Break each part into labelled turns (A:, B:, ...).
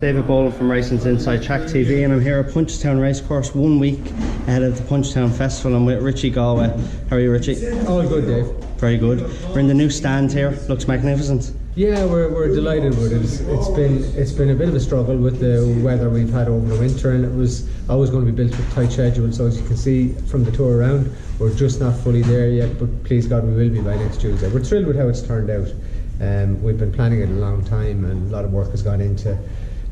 A: David Boland from Racing's Inside Track TV, and I'm here at Punchestown Racecourse 1 week ahead of the Punchestown Festival. I'm with Richie Galway. How are you, Richie?
B: All good, Dave.
A: Very good. We're in the new stand here. Looks magnificent.
B: Yeah, we're delighted with it. It's been a bit of a struggle with the weather we've had over the winter, and it was always going to be built with tight schedule. So as you can see from the tour around, we're just not fully there yet, but please God we will be by next Tuesday. We're thrilled with how it's turned out. We've been planning it a long time, and a lot of work has gone into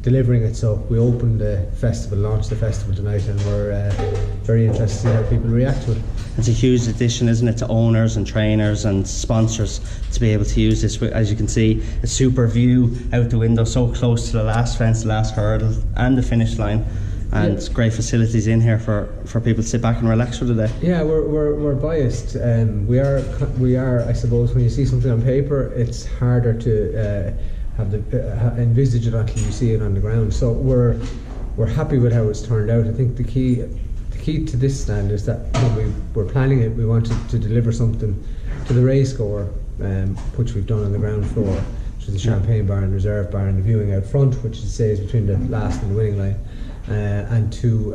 B: delivering it. So we opened the festival, launched the festival tonight, and we're very interested to see how people react to it.
A: It's a huge addition, isn't it, to owners and trainers and sponsors to be able to use this. As you can see, a super view out the window, so close to the last fence, the last hurdle and the finish line, and
B: yeah.
A: Great facilities in here for people to sit back and relax for the day.
B: Yeah, we're biased. We are. I suppose when you see something on paper, it's harder to envisage it until you see it on the ground. So we're happy with how it's turned out. I think the key to this stand is that when we were planning it, we wanted to deliver something to the race goer, which we've done on the ground floor, which is the champagne bar and reserve bar and the viewing out front, which it says between the last and the winning line, and to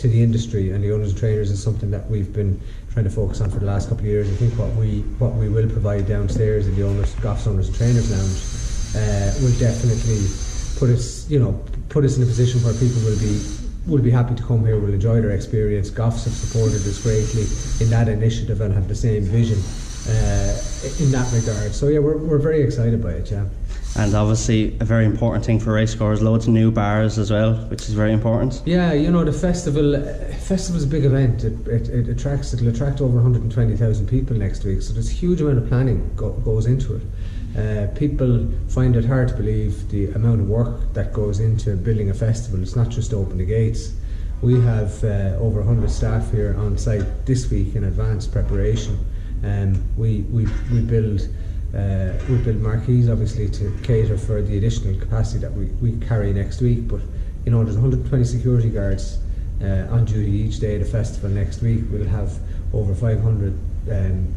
B: the industry and the owners and trainers is something that we've been trying to focus on for the last couple of years. I think what we will provide downstairs in the Goffs Owners and Trainers Lounge will definitely put us in a position where people will be happy to come here, will enjoy their experience. Goffs have supported us greatly in that initiative and have the same vision in that regard. So yeah, we're very excited by it, yeah.
A: And obviously a very important thing for racegoers, loads of new bars as well, which is very important.
B: Yeah, the festival's a big event. It'll attract over 120,000 people next week, so there's a huge amount of planning goes into it. People find it hard to believe the amount of work that goes into building a festival. It's not just open the gates. We have over 100 staff here on site this week in advanced preparation. We build marquees obviously to cater for the additional capacity that we carry next week. But there's 120 security guards on duty each day of the festival next week. We'll have over 500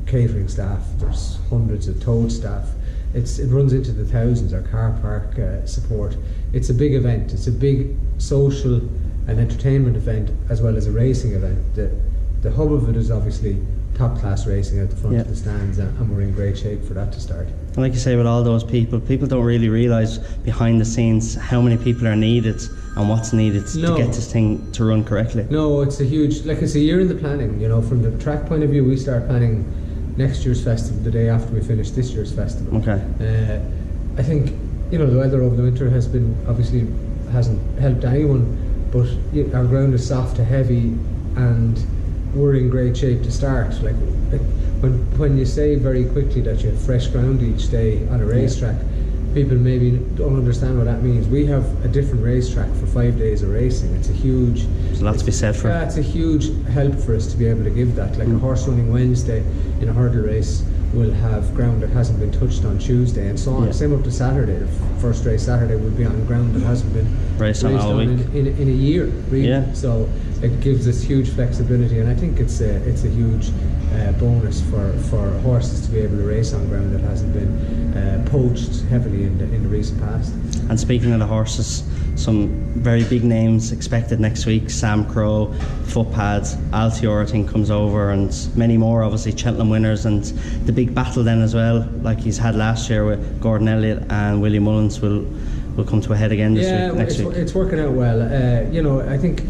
B: catering staff. There's hundreds of toad staff. It runs into the thousands. Our car park support. It's a big event. It's a big social and entertainment event as well as a racing event. The hub of it is obviously top class racing out the front of the stands, and we're in great shape for that to start.
A: And like you say, with all those people don't really realise behind the scenes how many people are needed and what's needed to get this thing to run correctly.
B: No, it's a year in the planning. From the track point of view, we start planning next year's festival the day after we finish this year's festival.
A: Okay.
B: I think the weather over the winter hasn't helped anyone, but our ground is soft to heavy, and we're in great shape to start. When you say very quickly that you have fresh ground each day on a racetrack, people maybe don't understand what that means. We have a different racetrack for 5 days of racing. It's a lot
A: to be said for it.
B: Yeah, it's a huge help for us to be able to give that. A horse running Wednesday in a hurdle race will have ground that hasn't been touched on Tuesday, and so on. Yeah. Same up to Saturday. The first race Saturday will be on ground that hasn't been raced on all week in a year, really. Yeah. So it gives us huge flexibility, and I think it's a huge bonus for horses to be able to race on ground that hasn't been poached heavily in the recent past.
A: And speaking of the horses, some very big names expected next week. Sam Crow, Footpads, Altior I think comes over, and many more obviously Cheltenham winners, and the big battle then as well, like he's had last year with Gordon Elliott and Willie Mullins will come to a head again next week.
B: It's working out well. I think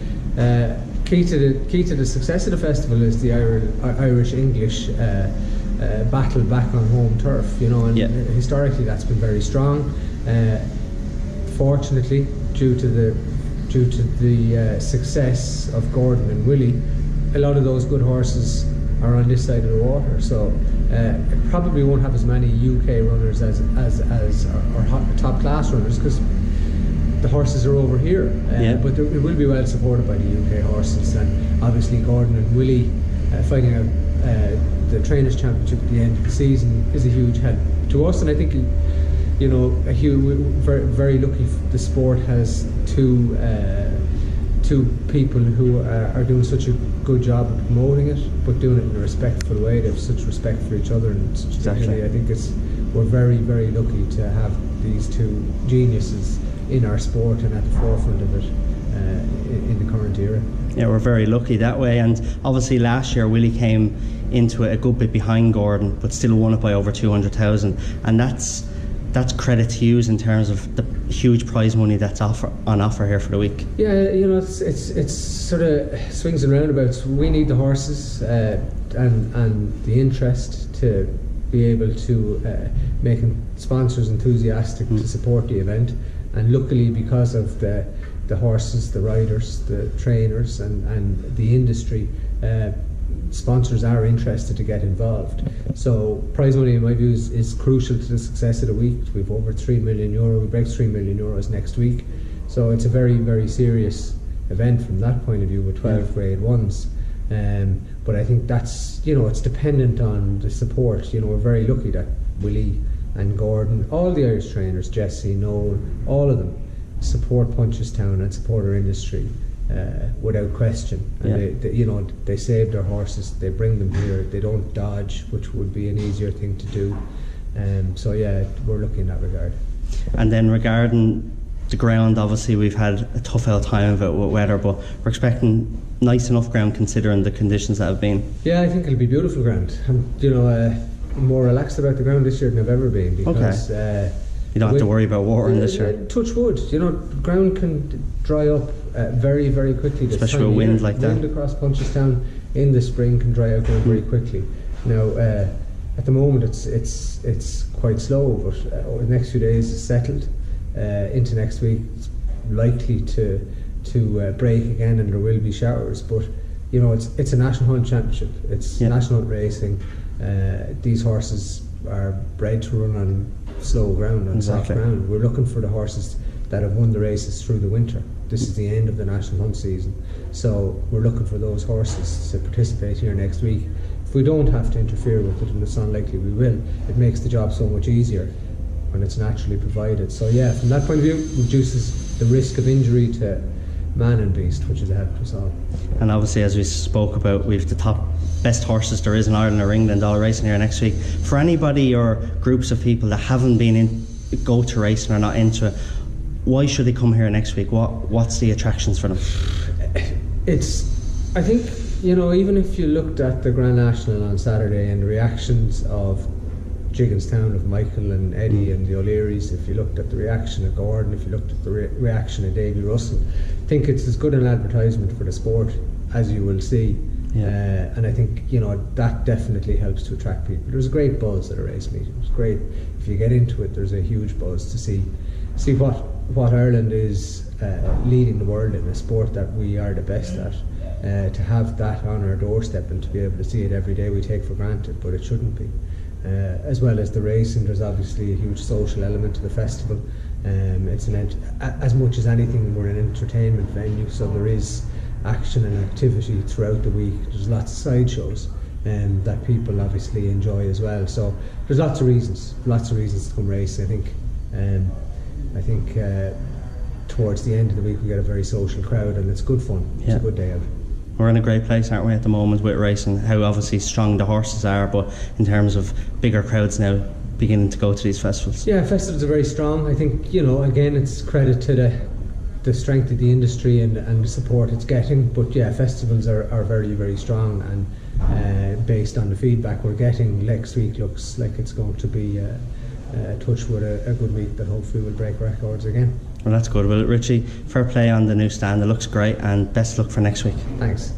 B: key to the success of the festival is the Irish-English battle back on home turf, and historically that's been very strong. Fortunately, due to the success of Gordon and Willie, a lot of those good horses are on this side of the water, so it probably won't have as many UK runners as or top class runners, because the horses are over here, but it will be well supported by the UK horses. And obviously Gordon and Willie fighting out the Trainers' Championship at the end of the season is a huge help to us, and I think we're very lucky the sport has two people who are doing such a good job of promoting it, but doing it in a respectful way. They have such respect for each other, and such dignity. I think we're very, very lucky to have these two geniuses in our sport and at the forefront of it in the current era.
A: Yeah, we're very lucky that way, and obviously last year Willie came into it a good bit behind Gordon, but still won it by over 200,000, and that's credit to you in terms of the huge prize money that's on offer here for the week.
B: Yeah, it's sort of swings and roundabouts. We need the horses and the interest to be able to make sponsors enthusiastic to support the event, and luckily because of the horses, the riders, the trainers and the industry, sponsors are interested to get involved. So prize money in my view is crucial to the success of the week. We've over €3 million, we break €3 million next week, so it's a very, very serious event from that point of view with 12 grade ones. But I think that's, it's dependent on the support. We're very lucky that Willie and Gordon, all the Irish trainers, Jesse, Noel, all of them support Punchestown and support our industry without question. And they save their horses, they bring them here, they don't dodge, which would be an easier thing to do. So yeah, we're lucky in that regard.
A: And then regarding the ground, obviously we've had a tough old time of it with weather, but we're expecting nice enough ground considering the conditions that have been.
B: Yeah, I think it'll be beautiful ground. I'm more relaxed about the ground this year than I've ever been, because
A: you don't have to worry about water in this year.
B: Touch wood, ground can dry up very, very quickly.
A: Especially with wind like that.
B: Wind across Punchestown in the spring can dry out very, very quickly. Now, at the moment it's quite slow, but over the next few days it's settled. Into next week it's likely to break again, and there will be showers. But it's a national hunt championship. It's national hunt racing. These horses are bred to run on slow ground, on soft ground. We're looking for the horses that have won the races through the winter. This is the end of the national hunt season, so we're looking for those horses to participate here next week. If we don't have to interfere with it, and it's unlikely we will, it makes the job so much easier when it's naturally provided. So yeah, from that point of view, reduces the risk of injury to man and beast, which is a help to us all.
A: And obviously, as we spoke about, we've the top best horses there is in Ireland or England all racing here next week. For anybody or groups of people that haven't been go to racing or not into it, why should they come here next week? What's the attractions for them?
B: I think, even if you looked at the Grand National on Saturday and the reactions of Gigginstown, of Michael and Eddie and the O'Learys, if you looked at the reaction of Gordon, if you looked at the reaction of Davy Russell, I think it's as good an advertisement for the sport as you will see. And I think that definitely helps to attract people. There's a great buzz at a race meeting. It's great if you get into it. There's a huge buzz to see what Ireland is leading the world in, a sport that we are the best at. To have that on our doorstep and to be able to see it every day, we take for granted, but it shouldn't be. As well as the racing, there's obviously a huge social element to the festival. It's as much as anything, we're an entertainment venue, so there is action and activity throughout the week. There's lots of sideshows that people obviously enjoy as well. So there's lots of reasons to come race. I think towards the end of the week we get a very social crowd, and it's good fun. It's a good day out.
A: We're in a great place, aren't we, at the moment with racing? How obviously strong the horses are, but in terms of bigger crowds now beginning to go to these festivals. Yeah,
B: festivals are very strong. I think again it's credit to the strength of the industry and the support it's getting. But yeah, festivals are very, very strong, and based on the feedback we're getting, next week looks like it's going to be touch wood, a good week that hopefully will break records again.
A: Well, that's good. Well, Richie, fair play on the new stand. It looks great, and best luck for next week.
B: Thanks.